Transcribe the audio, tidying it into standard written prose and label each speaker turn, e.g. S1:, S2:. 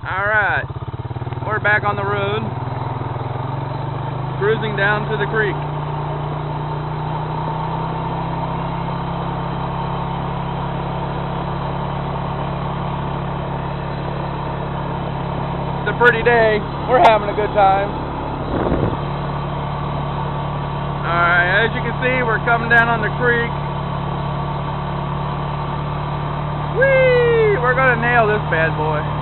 S1: Alright, we're back on the road, cruising down to the creek. It's a pretty day, we're having a good time. Alright, as you can see, we're coming down on the creek. Whee! We're gonna nail this bad boy.